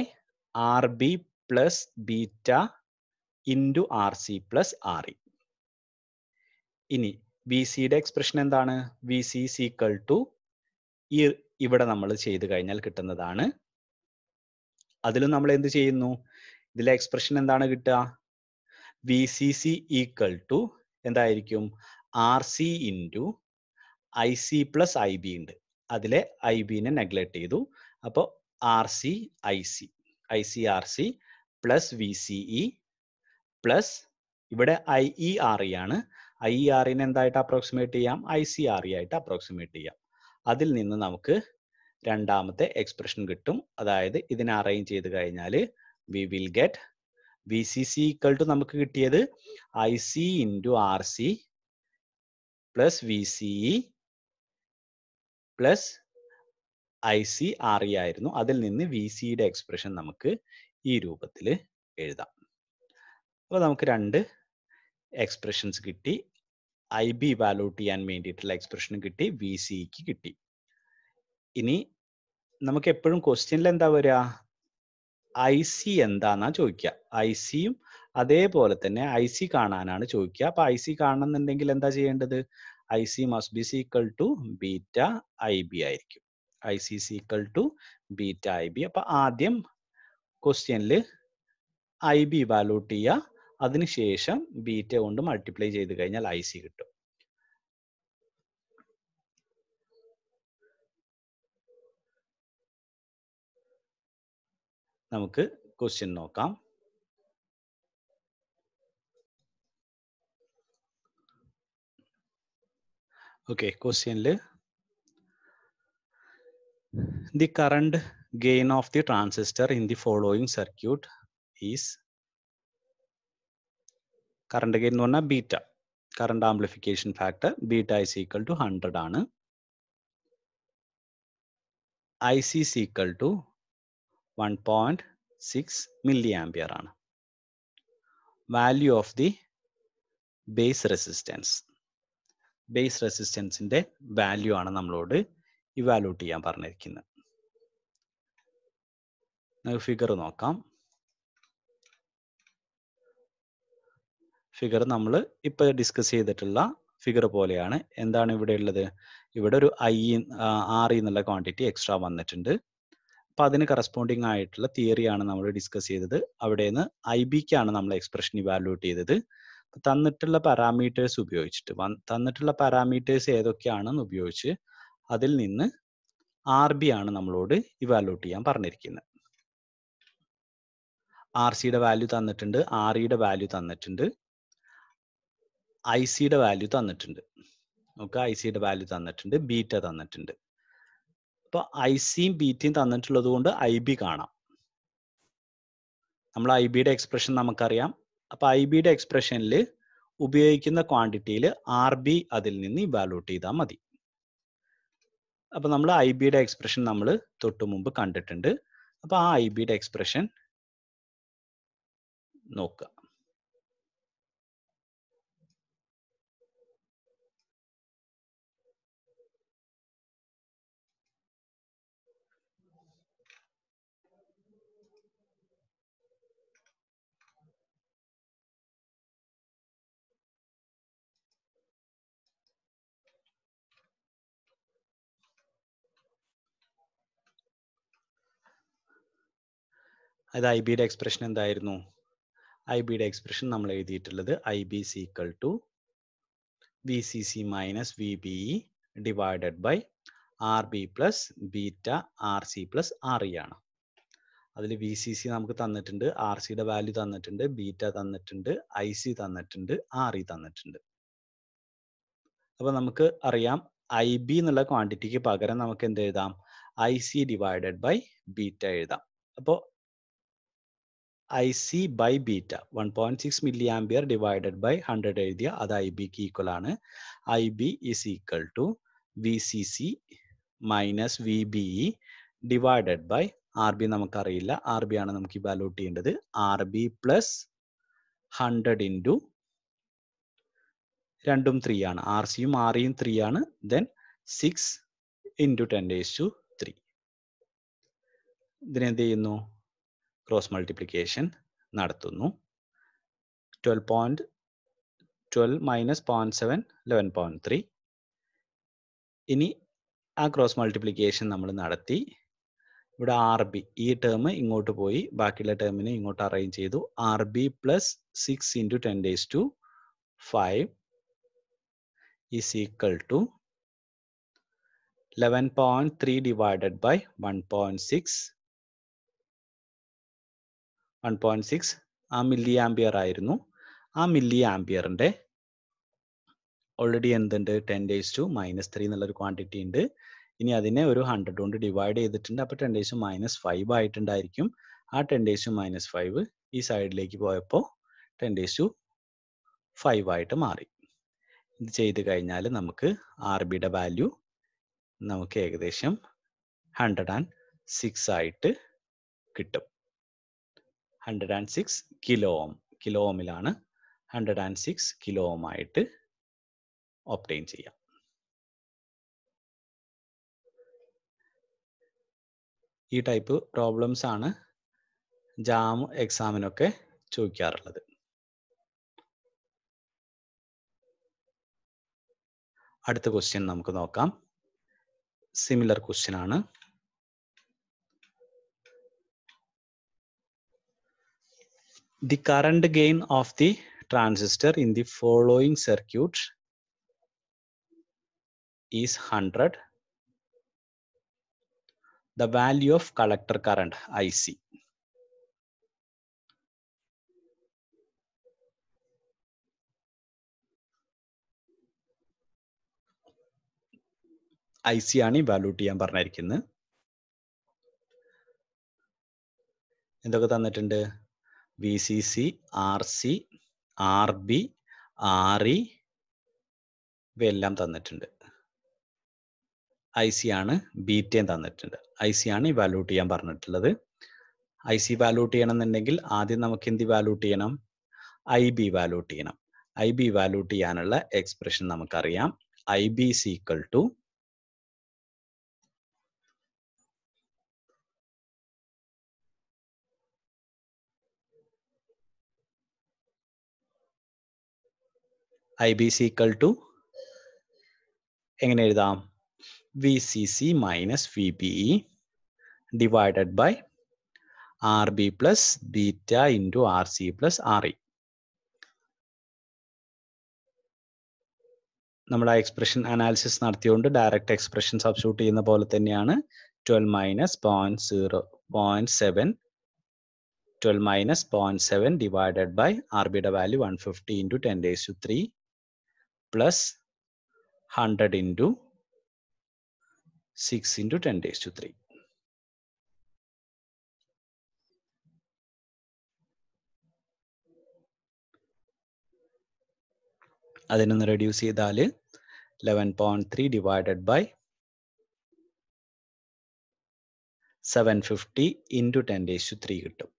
RB plus beta into RC plus RE. ഇനി VCയുടെ എക്സ്പ്രഷൻ എന്താണ്? VC is equal to ഇവിടെ നമ്മൾ ചെയ്ത് കഴിഞ്ഞാൽ കിട്ടുന്നതാണ്. അതിലും നമ്മൾ എന്ത് ചെയ്യുന്നു? ഇതിലെ എക്സ്പ്രഷൻ എന്താണ് കിട്ടുക? VCC ഈക്വൽ ടു എന്തായിരിക്കും? RC into IC plus IB ഉണ്ട്. അതിലെ IBനെ നെഗ്ലക്ട് ചെയ്തു. അപ്പോൾ RC IC RC plus VCE plus ഇവിടെ IERE ആണ്. IEREനെ എന്തായിട്ട് അപ്രോക്സിമേറ്റ് ചെയ്യാം? ICRE ആയിട്ട് അപ്രോക്സിമേറ്റ് ചെയ്യാം. അതിൽ നിന്ന് നമുക്ക് രണ്ടാമത്തെ എക്സ്പ്രഷൻ കിട്ടും. അതായത് ഇതിനെ അറേഞ്ച് ചെയ്ത് കഴിഞ്ഞാൽ we will get VCC equal to നമുക്ക് കിട്ടിയത് IC into RC plus VCE plus ICRE ആയിരുന്നു. അതിൽ നിന്ന് VCയുടെ എക്സ്പ്രഷൻ നമുക്ക് ഈ രൂപത്തിൽ എഴുതാം. അപ്പോൾ നമുക്ക് രണ്ട് എക്സ്പ്രഷൻസ് കിട്ടി. IB ഇവാലുവേറ്റ് ചെയ്യാൻ വേണ്ടിയിട്ടുള്ള എക്സ്പ്രഷനും കിട്ടി, VCക്ക് കിട്ടി. ഇനി നമുക്ക് എപ്പോഴും ക്വസ്റ്റ്യനിൽ എന്താ വരിക, IC എന്താന്നാ ചോദിക്കുക. ICയും അതേപോലെ തന്നെ IC കാണാനാണ് ചോദിക്കുക. അപ്പൊ IC കാണണമെന്നുണ്ടെങ്കിൽ എന്താ ചെയ്യേണ്ടത്, IC must be equal to beta IB ആയിരിക്കും. IC equal to beta IB. അപ്പൊ ആദ്യം ക്വസ്റ്റ്യനിൽ IB ഇവാലുവേറ്റ് ചെയ്യുക, അതിനുശേഷം ബീറ്റ കൊണ്ട് മൾട്ടിപ്ലൈ ചെയ്ത് കഴിഞ്ഞാൽ IC കിട്ടും. നമുക്ക് ക്വസ്റ്റ്യൻ നോക്കാം. ഓക്കെ, ക്വസ്റ്റ്യനിൽ the current gain of the transistor in the following circuit is, current gain എന്ന് പറഞ്ഞാൽ beta, current amplification factor beta is equal to 100 ആണ്. IC is equal to 1.6 milliampere ആണ്. Value of the base resistance, base റെസിസ്റ്റൻസിന്റെ വാല്യൂ ആണ് നമ്മളോട് ഇവാലുവേറ്റ് ചെയ്യാൻ പറഞ്ഞിരിക്കുന്നത്. നമുക്ക് ഫിഗർ നോക്കാം. ഫിഗർ നമ്മൾ ഇപ്പൊ ഡിസ്കസ് ചെയ്തിട്ടുള്ള ഫിഗർ പോലെയാണ്. എന്താണ് ഇവിടെ ഉള്ളത്, ഇവിടെ ഒരു R എന്നുള്ള ക്വാണ്ടിറ്റി എക്സ്ട്രാ വന്നിട്ടുണ്ട്. അപ്പൊ അതിന് കറസ്പോണ്ടിങ് ആയിട്ടുള്ള തിയറിയാണ് നമ്മൾ ഡിസ്കസ് ചെയ്തത്. അവിടെ നിന്ന് IBക്കാണ് നമ്മൾ എക്സ്പ്രഷൻ ഇവാലുവേറ്റ് ചെയ്തത്. തന്നിട്ടുള്ള പാരാമീറ്റേഴ്സ് ഉപയോഗിച്ചിട്ട്, തന്നിട്ടുള്ള പാരാമീറ്റേഴ്സ് ഏതൊക്കെയാണെന്ന് ഉപയോഗിച്ച് അതിൽ നിന്ന് RB ആണ് നമ്മളോട് ഇവാലുവേറ്റ് ചെയ്യാൻ പറഞ്ഞിരിക്കുന്നത്. RCയുടെ വാല്യൂ തന്നിട്ടുണ്ട്, REയുടെ വാല്യൂ തന്നിട്ടുണ്ട്, ICയുടെ വാല്യൂ തന്നിട്ടുണ്ട്. നമുക്ക് ICയുടെ വാല്യൂ തന്നിട്ടുണ്ട്, ബീറ്റ തന്നിട്ടുണ്ട്. അപ്പൊ ICയും ബീറ്റയും തന്നിട്ടുള്ളത് കൊണ്ട് IB കാണാം. നമ്മൾ IBയുടെ എക്സ്പ്രഷൻ നമുക്കറിയാം. അപ്പൊ IBയുടെ എക്സ്പ്രഷനിൽ ഉപയോഗിക്കുന്ന ക്വാണ്ടിറ്റിയിൽ RB അതിൽ നിന്ന് ഇവാലുവേറ്റ് ചെയ്താൽ മതി. അപ്പൊ നമ്മൾ IBയുടെ എക്സ്പ്രഷൻ നമ്മൾ തൊട്ടു മുമ്പ് കണ്ടിട്ടുണ്ട്. അപ്പൊ ആ IBയുടെ എക്സ്പ്രഷൻ നോക്കുക. അത് IBയുടെ എക്സ്പ്രഷൻ എന്തായിരുന്നു, IBയുടെ എക്സ്പ്രഷൻ നമ്മൾ എഴുതിയിട്ടുള്ളത് IB is equal to VCC minus VBE divided by RB plus beta RC plus RE ആണ്. അതിൽ VCC നമുക്ക് തന്നിട്ടുണ്ട്, RCയുടെ വാല്യൂ തന്നിട്ടുണ്ട്, ബീറ്റ തന്നിട്ടുണ്ട്, IC തന്നിട്ടുണ്ട്, RE തന്നിട്ടുണ്ട്. അപ്പൊ നമുക്ക് അറിയാം IB എന്നുള്ള ക്വാണ്ടിറ്റിക്ക് പകരം നമുക്ക് എന്ത് എഴുതാം, IC ഡിവൈഡഡ് ബൈ ബീറ്റ എഴുതാം. അപ്പോൾ IC by beta 1.6 milliampere divided by 100 എഴുതിയ അത് IBക്ക് ഈക്വൽ ആണ്. IB is equal to VCC minus VBE divided by RB നമുക്കറിയില്ല, RB ആണ് നമുക്ക് ഇവാലുവേറ്റ് ചെയ്യേണ്ടത്. RB plus 100 into രണ്ടും 3 ആണ്, RCയും REയും 3 ആണ്. Then 6 into 10⁻3. ഇതിനെന്ത് ചെയ്യുന്നു, ക്രോസ് മൾട്ടിപ്ലിക്കേഷൻ നടത്തുന്നു. 12 മൈനസ് 0.7 11.3. ഇനി ആ ക്രോസ് മൾട്ടിപ്ലിക്കേഷൻ നമ്മൾ നടത്തി. ഇവിടെ RB ഈ ടേം ഇങ്ങോട്ട് പോയി, ബാക്കിയുള്ള ടേമിനെ ഇങ്ങോട്ട് അറേഞ്ച് ചെയ്തു. RB plus 6 into 10⁵5 is equal to 11.3 divided by 1.6. 1.6 ആ മില്ലി ആംപിയർ ആയിരുന്നു. ആ മില്ലി ആംപിയറിന്റെ ഓൾറെഡി എന്തുണ്ട്, 10⁻³ എന്നുള്ളൊരു ക്വാണ്ടിറ്റി ഉണ്ട്. ഇനി അതിനെ ഒരു 100 കൊണ്ട് ഡിവൈഡ് ചെയ്തിട്ടുണ്ട്. അപ്പോൾ 10⁻5 ആയിട്ടുണ്ടായിരിക്കും. ആ 10⁻5 ഈ സൈഡിലേക്ക് പോയപ്പോൾ 10⁻5 ആയിട്ട് മാറി. ഇത് ചെയ്ത് കഴിഞ്ഞാൽ നമുക്ക് RBയുടെ വാല്യൂ നമുക്ക് ഏകദേശം 106 ആയിട്ട് കിട്ടും. 106 കിലോ ഓം, കിലോ ഓമിലാണ് 106 കിലോ ഓം ആയിട്ട് ഒബ്റ്റെയിൻ ചെയ്യാം. ഈ ടൈപ്പ് പ്രോബ്ലംസ് ആണ് ജാം എക്സാമിനൊക്കെ ചോദിക്കാറുള്ളത്. അടുത്ത ക്വസ്റ്റ്യൻ നമുക്ക് നോക്കാം. സിമിലർ ക്വസ്റ്റ്യൻ ആണ്. The current gain of the transistor in the following circuit is 100. The value of collector current IC. IC ആണ് ഇവാലുവേറ്റ് ചെയ്യാൻ പറഞ്ഞിരിക്കുന്നത്. എന്തൊക്കെ തന്നിട്ടുണ്ട്? VCC, RC, RB, RE ഇവയെല്ലാം തന്നിട്ടുണ്ട്. IC ആണ് ബീറ്റയും തന്നിട്ടുണ്ട്. IC ആണ് ഇവാലുവേറ്റ് ചെയ്യാൻ പറഞ്ഞിട്ടുള്ളത്. IC വാല്യൂട്ട് ചെയ്യണമെന്നുണ്ടെങ്കിൽ ആദ്യം നമുക്ക് എന്ത് വാല്യൂട്ട് ചെയ്യണം? IB വാല്യൂട്ട് ചെയ്യണം. IB വാല്യൂട്ട് ചെയ്യാനുള്ള എക്സ്പ്രഷൻ നമുക്കറിയാം. IB is equal to എങ്ങനെ എഴുതാം? VCC minus VBE divided by RB plus beta into RC plus RE. നമ്മുടെ എക്സ്പ്രഷൻ അനാലിസിസ് നടത്തിയോണ്ട് ഡയറക്റ്റ് എക്സ്പ്രഷൻ സബ്സ്റ്റിറ്റ്യൂട്ട് ചെയ്യുന്ന പോലെ തന്നെയാണ്. 12 minus 0.7 divided by RB യുടെ value 150 into 10 raised to 3 plus 100 into 6 into 10 raised to 3. അതിനൊന്ന് റെഡ്യൂസ് ചെയ്താൽ 11.3 divided by 750 into 10 raised to 3 കിട്ടും.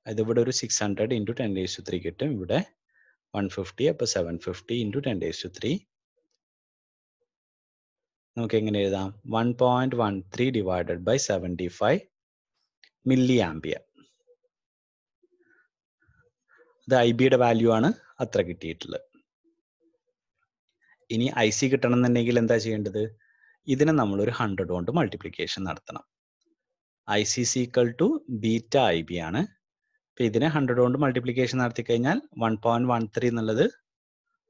അത് ഇവിടെ ഒരു 600 into 10 raised to 3 കിട്ടും. ഇവിടെ 150, അപ്പോൾ 750 into 10 raised to 3. നമുക്ക് എങ്ങനെ എഴുതാം? 1.13 divided by 75 മില്ലി ആംപിയർ. ഇത് IB യുടെ വാല്യൂ ആണ് അത്ര കിട്ടിയിട്ടുള്ളത്. ഇനി IC കിട്ടണം എന്നുണ്ടെങ്കിൽ എന്താ ചെയ്യേണ്ടത്? ഇതിനെ നമ്മളൊരു 100 കൊണ്ട് മൾട്ടിപ്ലിക്കേഷൻ നടത്തണം. IC is equal to beta IB ആണ്. അപ്പൊ ഇതിനെ 100 കൊണ്ട് മൾട്ടിപ്ലിക്കേഷൻ നടത്തി കഴിഞ്ഞാൽ 1.13 എന്നുള്ളത്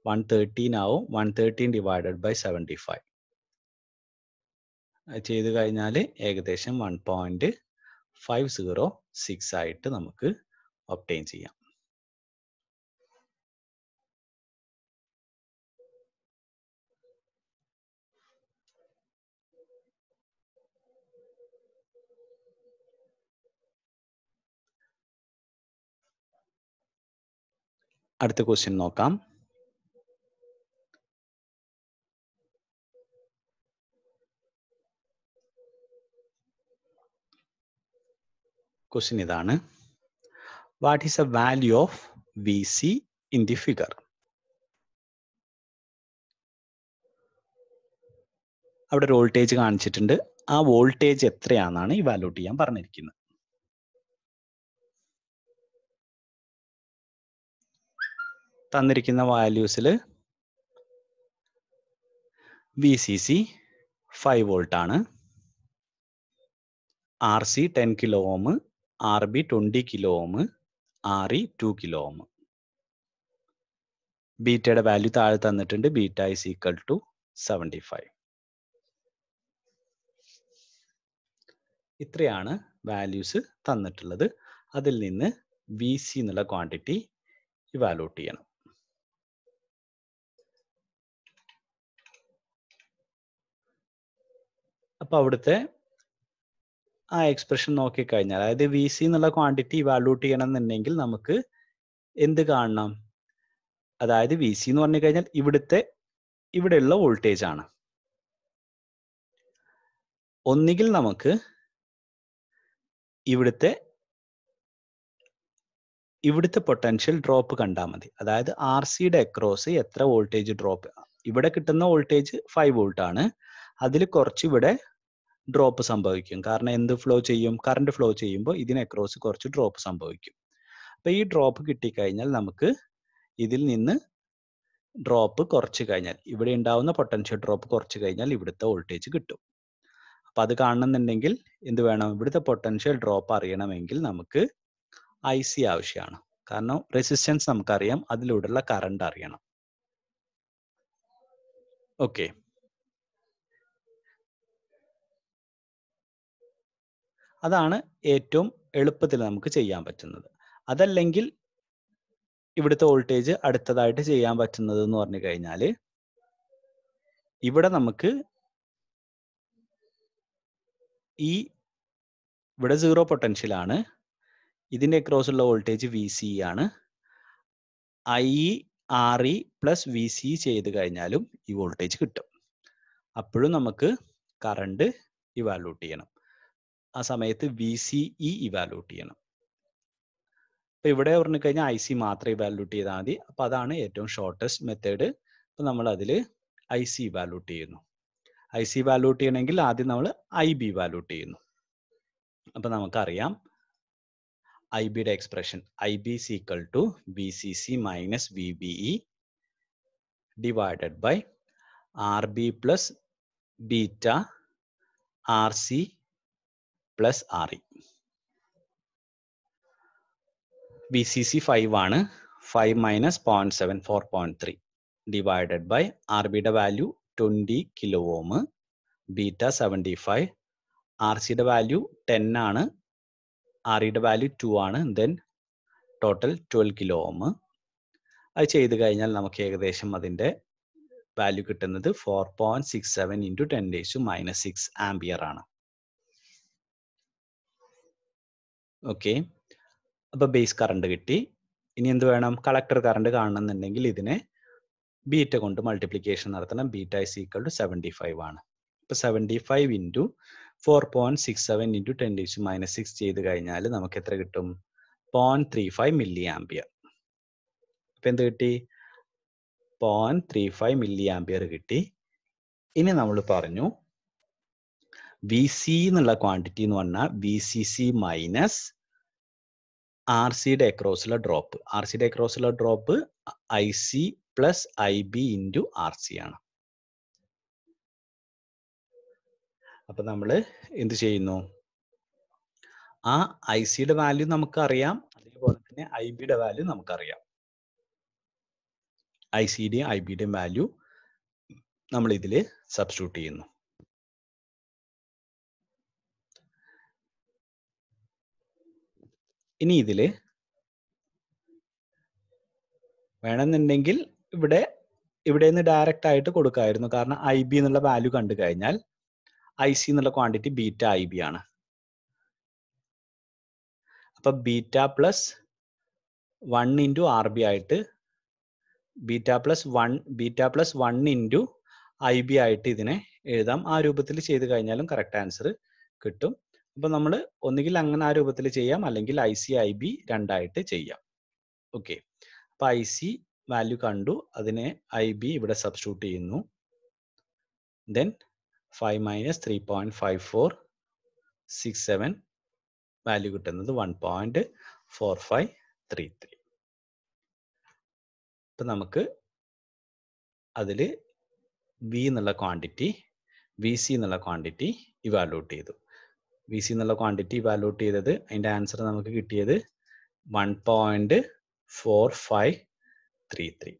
113 ആവും. 113 divided by 75 ചെയ്ത് കഴിഞ്ഞാൽ ഏകദേശം 1.506 ആയിട്ട് നമുക്ക് ഒബ്റ്റെയിൻ ചെയ്യാം. അടുത്ത ക്വസ്റ്റ്യൻ നോക്കാം. ക്വസ്റ്റ്യൻ ഇതാണ്. What is A value of VC in the figure? അവിടെ ഒരു വോൾട്ടേജ് കാണിച്ചിട്ടുണ്ട്. ആ വോൾട്ടേജ് എത്രയാണെന്നാണ് ഇവാലുവേറ്റ് ചെയ്യാൻ പറഞ്ഞിരിക്കുന്നത്. തന്നിരിക്കുന്ന വാല്യൂസിൽ VCC 5 വോൾട്ട് ആണ്, RC 10 kilo ohm, RB 20 kilo ohm, RE 2 kilo ohm. ബീറ്റയുടെ വാല്യൂ താഴെ തന്നിട്ടുണ്ട്. Beta is equal to 75. ഇത്രയാണ് വാല്യൂസ് തന്നിട്ടുള്ളത്. അതിൽ നിന്ന് VC എന്നുള്ള ക്വാണ്ടിറ്റി ഇവാലുവേറ്റ് ചെയ്യണം. അപ്പൊ അവിടുത്തെ ആ എക്സ്പ്രഷൻ നോക്കിക്കഴിഞ്ഞാൽ, അതായത് VC എന്നുള്ള ക്വാണ്ടിറ്റി ഇവാലുവേറ്റ് ചെയ്യണം എന്നുണ്ടെങ്കിൽ നമുക്ക് എന്ത് കാണണം? അതായത് VC എന്ന് പറഞ്ഞു കഴിഞ്ഞാൽ ഇവിടെയുള്ള വോൾട്ടേജ് ആണ്. ഒന്നുകിൽ നമുക്ക് ഇവിടുത്തെ പൊട്ടൻഷ്യൽ ഡ്രോപ്പ് കണ്ടാൽ മതി. അതായത് RC യുടെ അക്രോസ് എത്ര വോൾട്ടേജ് ഡ്രോപ്പ് ഇവിടെ കിട്ടുന്ന വോൾട്ടേജ് 5 വോൾട്ട് ആണ്. അതിൽ കുറച്ച് ഇവിടെ ഡ്രോപ്പ് സംഭവിക്കും. കാരണം എന്ത് ഫ്ലോ ചെയ്യും? കറണ്ട് ഫ്ലോ ചെയ്യുമ്പോൾ ഇതിന് അക്രോസ് കുറച്ച് ഡ്രോപ്പ് സംഭവിക്കും. അപ്പൊ ഈ ഡ്രോപ്പ് കിട്ടിക്കഴിഞ്ഞാൽ നമുക്ക് ഇതിൽ നിന്ന് ഡ്രോപ്പ് കുറച്ച് കഴിഞ്ഞാൽ ഇവിടെ ഉണ്ടാവുന്ന പൊട്ടൻഷ്യൽ ഡ്രോപ്പ് കുറച്ച് കഴിഞ്ഞാൽ ഇവിടുത്തെ വോൾട്ടേജ് കിട്ടും. അപ്പൊ അത് കാണണമെന്നുണ്ടെങ്കിൽ എന്ത് വേണം? ഇവിടുത്തെ പൊട്ടൻഷ്യൽ ഡ്രോപ്പ് അറിയണമെങ്കിൽ നമുക്ക് IC ആവശ്യമാണ്. കാരണം റെസിസ്റ്റൻസ് നമുക്കറിയാം, അതിലൂടെയുള്ള കറണ്ട് അറിയണം. ഓക്കെ, അതാണ് ഏറ്റവും എളുപ്പത്തിൽ നമുക്ക് ചെയ്യാൻ പറ്റുന്നത്. അതല്ലെങ്കിൽ ഇവിടുത്തെ വോൾട്ടേജ് അടുത്തതായിട്ട് ചെയ്യാൻ പറ്റുന്നത് എന്ന് പറഞ്ഞു കഴിഞ്ഞാൽ ഇവിടെ നമുക്ക് ഇവിടെ 0 പൊട്ടൻഷ്യൽ ആണ്. ഇതിന്റെ അക്രോസ് ഉള്ള വോൾട്ടേജ് VC ആണ്. IRE പ്ലസ് VC ചെയ്ത് കഴിഞ്ഞാലും ഈ വോൾട്ടേജ് കിട്ടും. അപ്പോഴും നമുക്ക് കറണ്ട് ഇവാലുവേറ്റ് ചെയ്യണം. ആ സമയത്ത് VCE ഇവാലുവേറ്റ് ചെയ്യണം. അപ്പൊ ഇവിടെ പറഞ്ഞു കഴിഞ്ഞാൽ IC മാത്രം ഇവാലുവേറ്റ് ചെയ്താൽ മതി. അപ്പൊ അതാണ് ഏറ്റവും ഷോർട്ടസ്റ്റ് മെത്തേഡ്. അപ്പൊ നമ്മൾ അതിൽ IC ഇവാലുവേറ്റ് ചെയ്യുന്നു. IC ഇവാലുവേറ്റ് ചെയ്യണമെങ്കിൽ ആദ്യം നമ്മൾ IB ഇവാലുവേറ്റ് ചെയ്യുന്നു. അപ്പൊ നമുക്കറിയാം IBയുടെ expression IB is equal to VCC minus VBE divided by RB plus beta RC plus RE. VCC 5 ആണ്. 5 minus 0.7 4.3 divided by RBയുടെ വാല്യൂ 20 കിലോ ഓം, ബീറ്റ 75, RCയുടെ വാല്യൂ 10 ആണ്, REയുടെ വാല്യൂ 2 ആണ്, ദെൻ ടോട്ടൽ 12 കിലോ ഓം. അത് ചെയ്ത് കഴിഞ്ഞാൽ നമുക്ക് ഏകദേശം അതിന്റെ വാല്യൂ കിട്ടുന്നത് 4.67 into 10⁻⁻6 ആംപിയർ ആണ്. ഓക്കെ, അപ്പൊ ബേസ് കറണ്ട് കിട്ടി. ഇനി എന്ത് വേണം? കളക്ടർ കറണ്ട് കാണണമെന്നുണ്ടെങ്കിൽ ഇതിനെ ബീറ്റ കൊണ്ട് മൾട്ടിപ്ലിക്കേഷൻ നടത്തണം. ബീറ്റ is equal to 75 ആണ്. ഇപ്പൊ 75 into 4.67 into 10⁻⁻6 ചെയ്ത് കഴിഞ്ഞാൽ നമുക്ക് എത്ര കിട്ടും? 0.35 മില്ലി ആംപിയർ. അപ്പൊ എന്ത് കിട്ടി? 0.35 മില്ലി ആംപിയർ കിട്ടി. ഇനി നമ്മൾ പറഞ്ഞു VC എന്നുള്ള ക്വാണ്ടിറ്റി എന്ന് പറഞ്ഞാൽ VCC മൈനസ് RCയുടെ അക്രോസുള്ള ഡ്രോപ്പ്. RCയുടെ അക്രോസുള്ള drop IC plus IB into RC ആണ്. അപ്പൊ നമ്മൾ എന്ത് ചെയ്യുന്നു? ആ ICയുടെ വാല്യൂ നമുക്കറിയാം, അതേപോലെ തന്നെ IBയുടെ വാല്യൂ നമുക്കറിയാം. ICയുടെയും IBയുടെയും വാല്യൂ നമ്മൾ ഇതിൽ സബ്സ്റ്റിറ്റ്യൂട്ട് ചെയ്യുന്നു. ഇനി ഇതിൽ വേണമെന്നുണ്ടെങ്കിൽ ഇവിടെ നിന്ന് ഡയറക്റ്റ് ആയിട്ട് കൊടുക്കായിരുന്നു. കാരണം IB എന്നുള്ള വാല്യൂ കണ്ടു കഴിഞ്ഞാൽ IC എന്നുള്ള ക്വാണ്ടിറ്റി ബീറ്റ IB ആണ്. അപ്പൊ ബീറ്റ പ്ലസ് 1 ഇൻറ്റു RB ആയിട്ട് ബീറ്റ പ്ലസ് 1 ഇൻറ്റു IB ആയിട്ട് ഇതിനെ എഴുതാം. ആ രൂപത്തിൽ ചെയ്ത് കഴിഞ്ഞാലും കറക്റ്റ് ആൻസർ കിട്ടും. അപ്പൊ നമ്മൾ ഒന്നുകിൽ അങ്ങനെ ആ രൂപത്തിൽ ചെയ്യാം, അല്ലെങ്കിൽ IC IB രണ്ടായിട്ട് ചെയ്യാം. ഓക്കെ, അപ്പൊ IC വാല്യൂ കണ്ടു, അതിനെ IB ഇവിടെ സബ്സ്റ്റിറ്റ്യൂട്ട് ചെയ്യുന്നു. ദെൻ 5 മൈനസ് 3.5467 വാല്യൂ കിട്ടുന്നത് 1.4533. അപ്പൊ നമുക്ക് അതിൽ VC എന്നുള്ള ക്വാണ്ടിറ്റി ഇവാലുവേറ്റ് ചെയ്തു. VC എന്നുള്ള ക്വാണ്ടിറ്റി ഇവാലുവേറ്റ് ചെയ്തത്, അതിന്റെ ആൻസർ നമുക്ക് കിട്ടിയത് 1.4533.